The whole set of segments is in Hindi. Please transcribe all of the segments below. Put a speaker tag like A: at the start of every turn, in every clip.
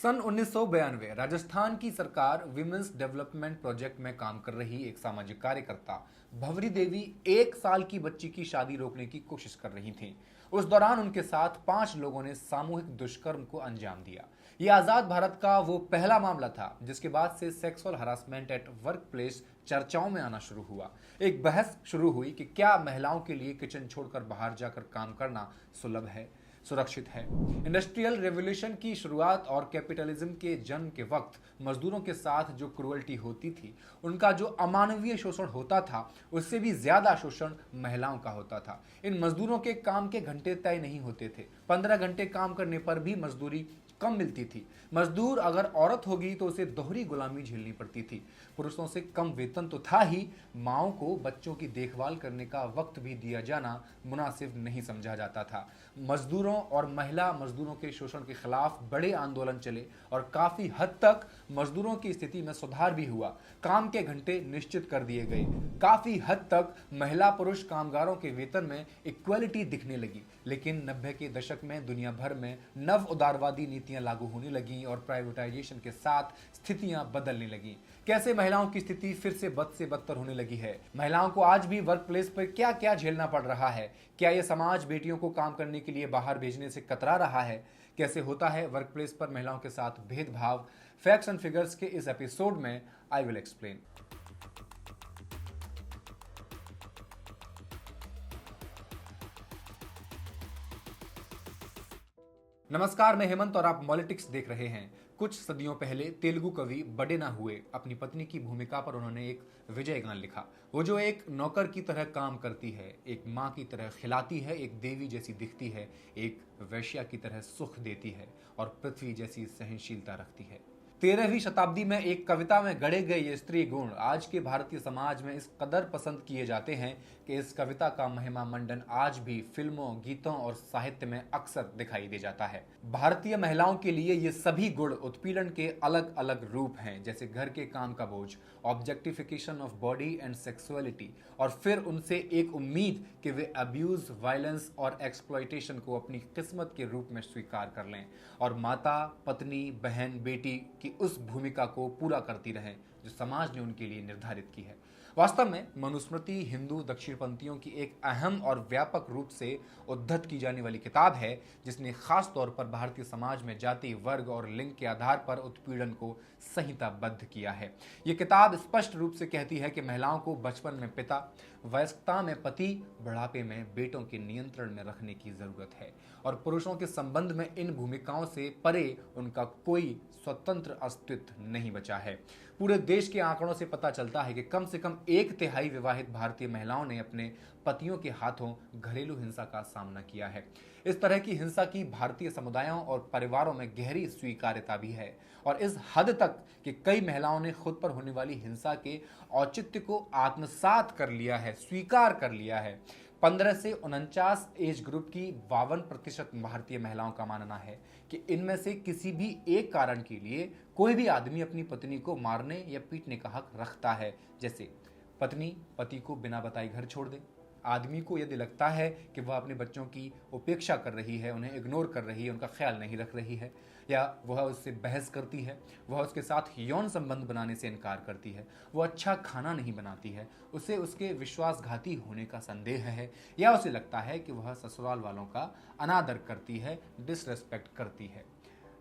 A: सन 1992 राजस्थान की सरकार विमेंस डेवलपमेंट प्रोजेक्ट में काम कर रही एक सामाजिक कार्यकर्ता भवरी देवी 1 साल की बच्ची की शादी रोकने की कोशिश कर रही थीं। उस दौरान उनके साथ 5 लोगों ने सामूहिक दुष्कर्म को अंजाम दिया। यह आजाद भारत का वो पहला मामला था जिसके बाद से sexual harassment at work place चर्चाओं में आना शुरू हुआ। एक बहस शुरू हुई कि क्या महिलाओं के लिए किचन छोड़कर बाहर जाकर काम करना सुलभ है, सुरक्षित है। इंडस्ट्रियल रेवोल्यूशन की शुरुआत और कैपिटलिज्म के जन्म के वक्त मजदूरों के साथ जो क्रूअल्टी होती थी, उनका जो अमानवीय शोषण होता था, उससे भी ज्यादा शोषण महिलाओं का होता था। इन मजदूरों के काम के घंटे तय नहीं होते थे। 15 घंटे काम करने पर भी मजदूरी कम मिलती थी। मजदूर अगर औरत होगी तो उसे दोहरी गुलामी झेलनी पड़ती थी। पुरुषों से कम वेतन तो था ही, माओं को बच्चों की देखभाल करने का वक्त भी दिया जाना मुनासिब नहीं समझा जाता था। मजदूरों और महिला मजदूरों के शोषण के खिलाफ बड़े आंदोलन चले और काफी हद तक मजदूरों की स्थिति में सुधार भी हुआ। काम के घंटे निश्चित कर दिए गए। काफी हद तक महिला पुरुष कामगारों के वेतन में इक्वलिटी दिखने लगी। लेकिन 90 के दशक में दुनिया भर में नव उदारवादी नीतियां लागू होने लगी और प्राइवेटाइजेशन के साथ स्थितियां बदलने लगी। कैसे महिलाओं की स्थिति फिर से बद से बदतर होने लगी है। महिलाओं को आज भी वर्क प्लेस पर क्या क्या झेलना पड़ रहा है। क्या यह समाज बेटियों को काम करने के लिए बाहर भेजने से कतरा रहा है। कैसे होता है वर्क प्लेस पर महिलाओं के साथ भेदभाव। फैक्ट्स एंड फिगर्स के इस एपिसोड में आई विल एक्सप्लेन। नमस्कार, मैं हेमंत और आप पॉलिटिक्स देख रहे हैं। कुछ सदियों पहले तेलुगु कवि बडेना हुए अपनी पत्नी की भूमिका पर उन्होंने एक विजय गान लिखा। वो जो एक नौकर की तरह काम करती है, एक माँ की तरह खिलाती है, एक देवी जैसी दिखती है, एक वैश्या की तरह सुख देती है और पृथ्वी जैसी सहनशीलता रखती है। 13वीं शताब्दी में एक कविता में गढ़े गए ये स्त्री गुण आज के भारतीय समाज में इस कदर पसंद किए जाते हैं कि इस कविता का महिमा मंडन आज भी फिल्मों, गीतों और साहित्य में अक्सर दिखाई दे जाता है। भारतीय महिलाओं के लिए ये सभी गुण उत्पीड़न के अलग अलग रूप हैं, जैसे घर के काम का बोझ, objectification of body and sexuality, और फिर उनसे एक उम्मीद कि वे अब्यूज, वायलेंस और एक्सप्लॉयटेशन को अपनी किस्मत के रूप में स्वीकार कर लें और माता, पत्नी, बहन, बेटी की उस भूमिका को पूरा करती रहें जो समाज ने उनके लिए निर्धारित की है। वास्तव में मनुस्मृति हिंदू दक्षिणपंथियों की एक अहम और व्यापक रूप से उद्धत की जाने वाली किताब है, जिसने खास तौर पर भारतीय समाज में जाति, वर्ग और लिंग के आधार पर उत्पीड़न को संहिताबद्ध किया है। ये किताब स्पष्ट रूप से कहती है कि महिलाओं को बचपन में पिता, वयस्कता में पति, बुढ़ापे में बेटों के नियंत्रण में रखने की जरूरत है और पुरुषों के संबंध में इन भूमिकाओं से परे उनका कोई स्वतंत्र अस्तित्व नहीं बचा है। पूरे देश के आंकड़ों से पता चलता है कि कम से कम 1/3 विवाहित भारतीय महिलाओं ने अपने पतियों के हाथों घरेलू हिंसा का सामना किया है। इस तरह की हिंसा की भारतीय समुदायों और परिवारों में गहरी स्वीकार्यता भी है और इस हद तक कि कई महिलाओं ने खुद पर होने वाली हिंसा के औचित्य को आत्मसात कर लिया है, स्वीकार कर लिया है। 15 से 49 एज ग्रुप की 52% भारतीय महिलाओं का मानना है कि इनमें से किसी भी एक कारण के लिए कोई भी आदमी अपनी पत्नी को मारने या पीटने का हक रखता है। जैसे पत्नी पति को बिना बताए घर छोड़ दे, आदमी को यदि लगता है कि वह अपने बच्चों की उपेक्षा कर रही है, उन्हें इग्नोर कर रही है, उनका ख्याल नहीं रख रही है, या वह उससे बहस करती है, वह उसके साथ यौन संबंध बनाने से इनकार करती है, वह अच्छा खाना नहीं बनाती है, उसे उसके विश्वासघाती होने का संदेह है, या उसे लगता है कि वह ससुराल वालों का अनादर करती है, डिसरेस्पेक्ट करती है।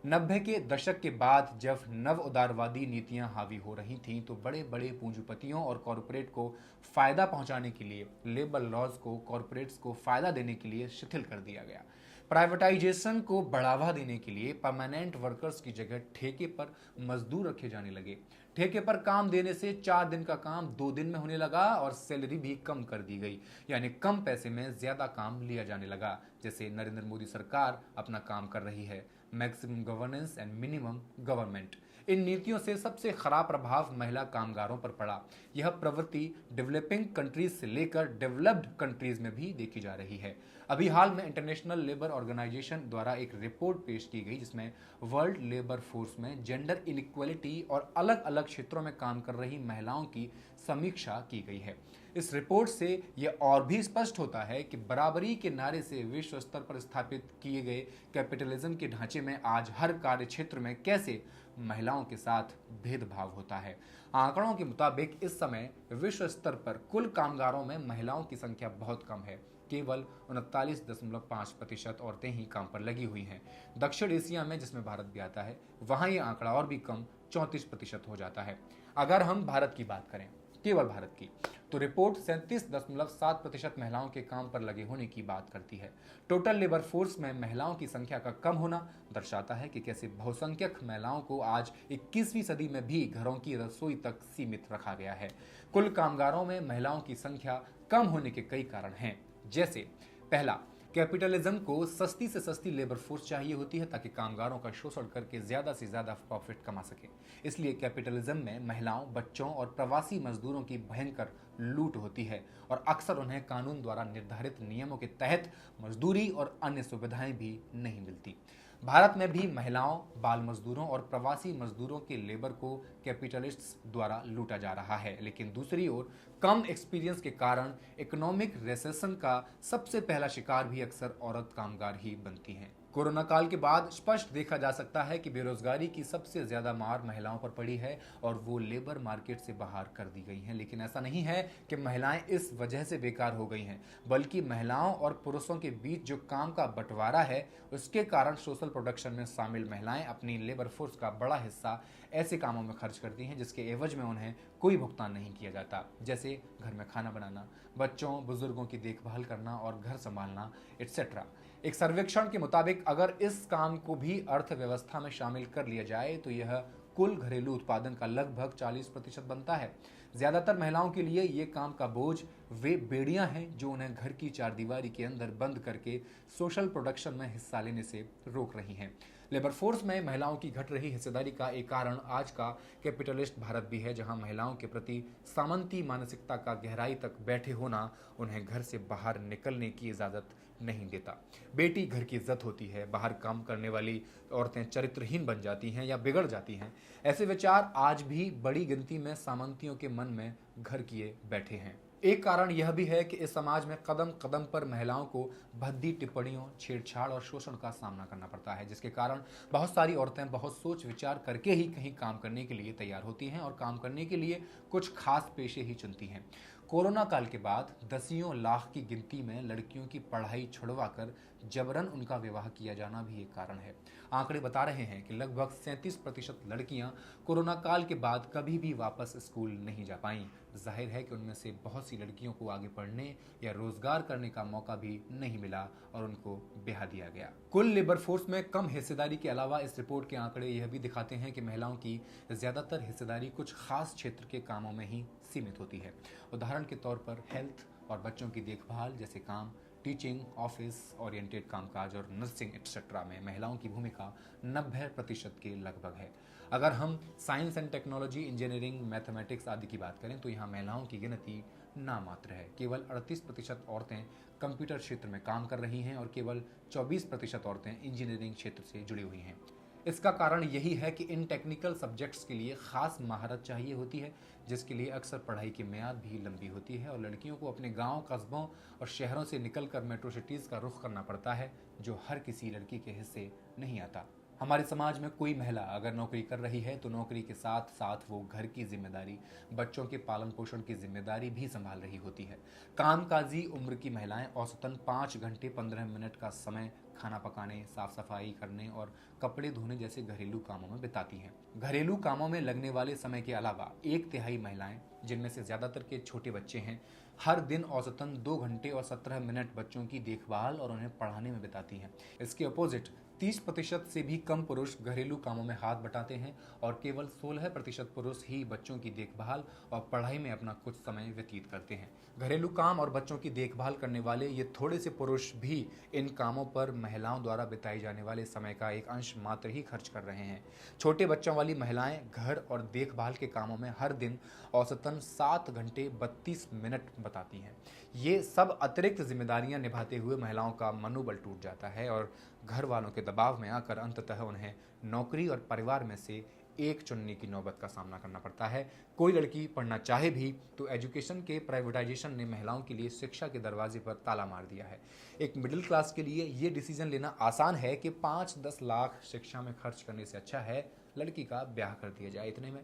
A: 90 के दशक के बाद जब नव उदारवादी नीतियां हावी हो रही थीं तो बड़े बड़े पूंजीपतियों और कॉरपोरेट को फायदा पहुंचाने के लिए लेबर लॉज को कॉरपोरेट्स को फायदा देने के लिए शिथिल कर दिया गया। प्राइवेटाइजेशन को बढ़ावा देने के लिए परमानेंट वर्कर्स की जगह ठेके पर मजदूर रखे जाने लगे। ठेके पर काम देने से 4 दिन का काम 2 दिन में होने लगा और सैलरी भी कम कर दी गई, यानी कम पैसे में ज्यादा काम लिया जाने लगा। जैसे नरेंद्र मोदी सरकार अपना काम कर रही है, maximum governance and minimum government. इन नीतियों से सबसे खराब प्रभाव महिला कामगारों पर पड़ा। यह प्रवृत्ति डेवलपिंग कंट्रीज से लेकर डेवलप्ड कंट्रीज में भी देखी जा रही है। अभी हाल में इंटरनेशनल लेबर ऑर्गेनाइजेशन द्वारा एक रिपोर्ट पेश की गई जिसमें वर्ल्ड लेबर फोर्स में जेंडर इनइक्वलिटी और अलग अलग क्षेत्रों में काम कर रही महिलाओं की समीक्षा की गई है। इस रिपोर्ट से यह और भी स्पष्ट होता है कि बराबरी के नारे से विश्व स्तर पर स्थापित किए गए कैपिटलिज्म के ढांचे में आज हर कार्य क्षेत्र में कैसे महिलाओं के साथ भेदभाव होता है। आंकड़ों के मुताबिक इस समय विश्व स्तर पर कुल कामगारों में महिलाओं की संख्या बहुत कम है। केवल 39.5% औरतें ही काम पर लगी हुई हैं। दक्षिण एशिया में, जिसमें भारत भी आता है, वहां यह आंकड़ा और भी कम 34% हो जाता है। अगर हम भारत की बात करें, केवल भारत की, तो रिपोर्ट 37.7% महिलाओं के काम पर लगे होने की बात करती है। टोटल लेबर फोर्स में महिलाओं की संख्या का कम होना दर्शाता है कि कैसे बहुसंख्यक महिलाओं को आज 21वीं सदी में भी घरों की रसोई तक सीमित रखा गया है। कुल कामगारों में महिलाओं की संख्या कम होने के कई कारण हैं, जैसे पहला, कैपिटलिज्म को सस्ती से सस्ती लेबर फोर्स चाहिए होती है ताकि कामगारों का शोषण करके ज्यादा से ज्यादा प्रॉफिट कमा सके। इसलिए कैपिटलिज्म में महिलाओं, बच्चों और प्रवासी मजदूरों की भयंकर लूट होती है और अक्सर उन्हें कानून द्वारा निर्धारित नियमों के तहत मजदूरी और अन्य सुविधाएं भी नहीं मिलती। भारत में भी महिलाओं, बाल मजदूरों और प्रवासी मजदूरों के लेबर को कैपिटलिस्ट्स द्वारा लूटा जा रहा है। लेकिन दूसरी ओर कम एक्सपीरियंस के कारण इकोनॉमिक रिसेशन का सबसे पहला शिकार भी अक्सर औरत कामगार ही बनती हैं। कोरोना काल के बाद स्पष्ट देखा जा सकता है कि बेरोजगारी की सबसे ज्यादा मार महिलाओं पर पड़ी है और वो लेबर मार्केट से बाहर कर दी गई हैं। लेकिन ऐसा नहीं है कि महिलाएं इस वजह से बेकार हो गई हैं, बल्कि महिलाओं और पुरुषों के बीच जो काम का बंटवारा है, उसके कारण सोशल प्रोडक्शन में शामिल महिलाएं अपनी लेबर फोर्स का बड़ा हिस्सा ऐसे कामों में खर्च करती हैं जिसके एवज में उन्हें कोई भुगतान नहीं किया जाता, जैसे घर में खाना बनाना, बच्चों बुजुर्गों की देखभाल करना और घर संभालना, एटसेट्रा। एक सर्वेक्षण के मुताबिक अगर इस काम को भी अर्थव्यवस्था में शामिल कर लिया जाए तो यह कुल घरेलू उत्पादन का लगभग 40% बनता है। ज्यादातर महिलाओं के लिए ये काम का बोझ वे बेड़ियां हैं जो उन्हें घर की चारदीवारी के अंदर बंद करके सोशल प्रोडक्शन में हिस्सा लेने से रोक रही हैं। लेबर फोर्स में महिलाओं की घट रही हिस्सेदारी का एक कारण आज का कैपिटलिस्ट भारत भी है, जहां महिलाओं के प्रति सामंती मानसिकता का गहराई तक बैठे होना उन्हें घर से बाहर निकलने की इजाजत नहीं देता। बेटी घर की इज्जत होती है, बाहर काम करने वाली औरतें चरित्रहीन बन जाती हैं या बिगड़ जाती हैं। ऐसे विचार आज भी बड़ी गिनती में सामंतियों के मन में घर किए बैठे हैं। एक कारण यह भी है कि इस समाज में कदम कदम पर महिलाओं को भद्दी टिप्पणियों, छेड़छाड़ और शोषण का सामना करना पड़ता है, जिसके कारण बहुत सारी औरतें बहुत सोच विचार करके ही कहीं काम करने के लिए तैयार होती हैं और काम करने के लिए कुछ खास पेशे ही चुनती हैं। कोरोना काल के बाद दसियों लाख की गिनती में लड़कियों की पढ़ाई छुड़वाकर जबरन उनका विवाह किया जाना भी एक कारण है। आंकड़े बता रहे हैं कि लगभग 37% लड़कियां कोरोना काल के बाद कभी भी वापस स्कूल नहीं जा पाईं। जाहिर है कि उनमें से बहुत सी लड़कियों को आगे पढ़ने या रोजगार करने का मौका भी नहीं मिला और उनको ब्याह दिया गया। कुल लेबर फोर्स में कम हिस्सेदारी के अलावा इस रिपोर्ट के आंकड़े यह भी दिखाते हैं कि महिलाओं की ज्यादातर हिस्सेदारी कुछ खास क्षेत्र के कामों में ही सीमित होती है। उदाहरण के तौर पर हेल्थ और बच्चों की देखभाल जैसे काम, टीचिंग, ऑफिस ओरिएंटेड कामकाज और नर्सिंग एटसेट्रा में महिलाओं की भूमिका 90% के लगभग है। अगर हम science and technology, engineering, mathematics आदि की बात करें तो यहाँ महिलाओं की गिनती नामात्र है। केवल 38% औरतें कंप्यूटर क्षेत्र में काम कर रही हैं और केवल 24% औरतें इंजीनियरिंग क्षेत्र से जुड़ी हुई हैं। इसका कारण यही है कि इन टेक्निकल सब्जेक्ट्स के लिए खास महारत चाहिए होती है, जिसके लिए अक्सर पढ़ाई की मियाद भी लंबी होती है और लड़कियों को अपने गांव, कस्बों और शहरों से निकलकर मेट्रो सिटीज़ का रुख करना पड़ता है, जो हर किसी लड़की के हिस्से नहीं आता। हमारे समाज में कोई महिला अगर नौकरी कर रही है तो नौकरी के साथ साथ वो घर की जिम्मेदारी, बच्चों के पालन पोषण की जिम्मेदारी भी संभाल रही होती है। कामकाजी उम्र की महिलाएं औसतन 5 घंटे 15 मिनट का समय खाना पकाने, साफ सफाई करने और कपड़े धोने जैसे घरेलू कामों में बिताती हैं। घरेलू कामों में लगने वाले समय के अलावा 1/3 महिलाएं, जिनमें से ज्यादातर के छोटे बच्चे हैं, हर दिन औसतन 2 घंटे और 17 मिनट बच्चों की देखभाल और उन्हें पढ़ाने में बिताती हैं। इसके अपोजिट 30% से भी कम पुरुष घरेलू कामों में हाथ बटाते हैं और केवल 16% पुरुष ही बच्चों की देखभाल और पढ़ाई में अपना कुछ समय व्यतीत करते हैं। घरेलू काम और बच्चों की देखभाल करने वाले ये थोड़े से पुरुष भी इन कामों पर महिलाओं द्वारा बिताए जाने वाले समय का एक अंश मात्र ही खर्च कर रहे हैं। छोटे बच्चों वाली महिलाएं घर और देखभाल के कामों में हर दिन औसतन 7 घंटे 32 मिनट बताती हैं। ये सब अतिरिक्त जिम्मेदारियां निभाते हुए महिलाओं का मनोबल टूट जाता है और घर वालों के दबाव में आकर अंततः उन्हें नौकरी और परिवार में से एक चुनने की नौबत का सामना करना पड़ता है। कोई लड़की पढ़ना चाहे भी तो एजुकेशन के प्राइवेटाइजेशन ने महिलाओं के लिए शिक्षा के दरवाजे पर ताला मार दिया है। एक मिडिल क्लास के लिए ये डिसीजन लेना आसान है कि 5-10 लाख शिक्षा में खर्च करने से अच्छा है लड़की का ब्याह कर दिया जाए। इतने में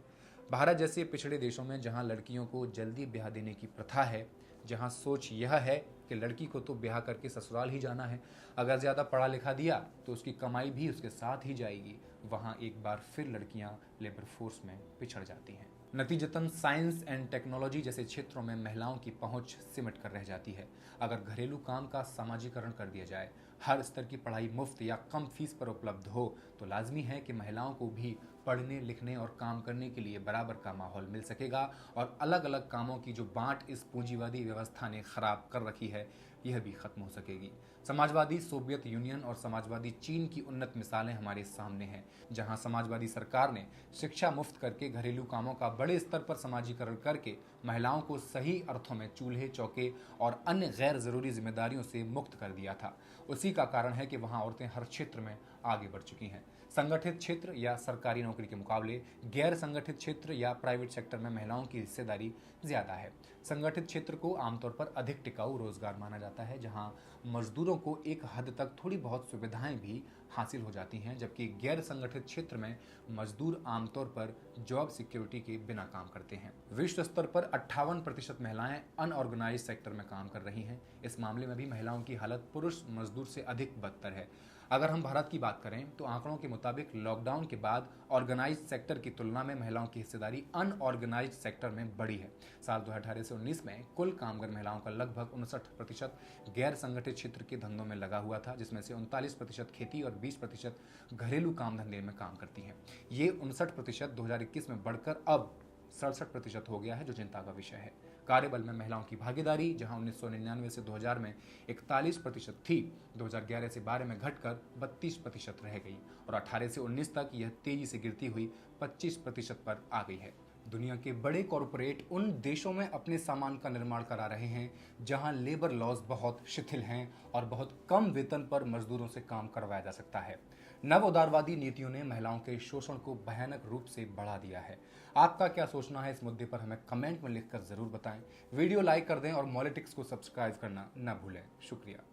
A: भारत जैसे पिछड़े देशों में जहां लड़कियों को जल्दी ब्याह देने की प्रथा है, जहां सोच यह है कि लड़की को तो ब्याह करके ससुराल ही जाना है, अगर ज़्यादा पढ़ा लिखा दिया तो उसकी कमाई भी उसके साथ ही जाएगी, वहां एक बार फिर लड़कियां लेबर फोर्स में पिछड़ जाती हैं। नतीजतन साइंस एंड टेक्नोलॉजी जैसे क्षेत्रों में महिलाओं की पहुंच सिमट कर रह जाती है। अगर घरेलू काम का सामाजिकरण कर दिया जाए, हर स्तर की पढ़ाई मुफ्त या कम फीस पर उपलब्ध हो, तो लाजमी है कि महिलाओं को भी पढ़ने लिखने और काम करने के लिए बराबर का माहौल मिल सकेगा और अलग अलग कामों की जो बांट इस पूंजीवादी व्यवस्था ने खराब कर रखी है, यह भी खत्म हो सकेगी। समाजवादी सोवियत यूनियन और समाजवादी चीन की उन्नत मिसालें हमारे सामने हैं, जहां समाजवादी सरकार ने शिक्षा मुफ्त करके घरेलू कामों का बड़े स्तर पर समाजीकरण करके महिलाओं को सही अर्थों में चूल्हे चौके और अन्य गैर जरूरी जिम्मेदारियों से मुक्त कर दिया था। उसी का कारण है कि वहां औरतें हर क्षेत्र में आगे बढ़ चुकी हैं। संगठित क्षेत्र या सरकारी नौकरी के मुकाबले गैर संगठित क्षेत्र या प्राइवेट सेक्टर में महिलाओं की हिस्सेदारी ज्यादा है। संगठित क्षेत्र को आमतौर पर अधिक टिकाऊ रोजगार माना जाता है, जहां मजदूरों को एक हद तक थोड़ी बहुत सुविधाएं भी हासिल हो जाती हैं, जबकि गैर संगठित क्षेत्र में मजदूर आमतौर पर जॉब सिक्योरिटी के बिना काम करते हैं। विश्व स्तर पर 58% महिलाएं अनऑर्गेनाइज सेक्टर में काम कर रही हैं। इस मामले में भी महिलाओं की हालत पुरुष मजदूर से अधिक बदतर है। अगर हम भारत की बात करें तो आंकड़ों के मुताबिक लॉकडाउन के बाद ऑर्गेनाइज सेक्टर की तुलना में महिलाओं की हिस्सेदारी अनऑर्गेनाइज सेक्टर में बढ़ी है। साल 2018 से 19 में कुल कामगार महिलाओं का लगभग 59% गैर संगठित क्षेत्र के धंधों में लगा हुआ था, जिसमें से 39% खेती और 20% घरेलू काम धंधे में काम करती हैं। ये 59% 2021 में बढ़कर अब 67% हो गया है, जो चिंता का विषय है। कार्यबल में महिलाओं की भागीदारी जहां 1999 से 2000 में 41% थी, 2011 से 12 में घटकर 32% रह गई और 18 से 19 तक यह तेजी से गिरती हुई 25% पर आ गई है। दुनिया के बड़े कॉरपोरेट उन देशों में अपने सामान का निर्माण करा रहे हैं जहां लेबर लॉज बहुत शिथिल हैं और बहुत कम वेतन पर मजदूरों से काम करवाया जा सकता है। नव उदारवादी नीतियों ने महिलाओं के शोषण को भयानक रूप से बढ़ा दिया है। आपका क्या सोचना है इस मुद्दे पर हमें कमेंट में लिखकर जरूर बताएं। वीडियो लाइक कर दें और मॉलिटिक्स को सब्सक्राइब करना न भूलें। शुक्रिया।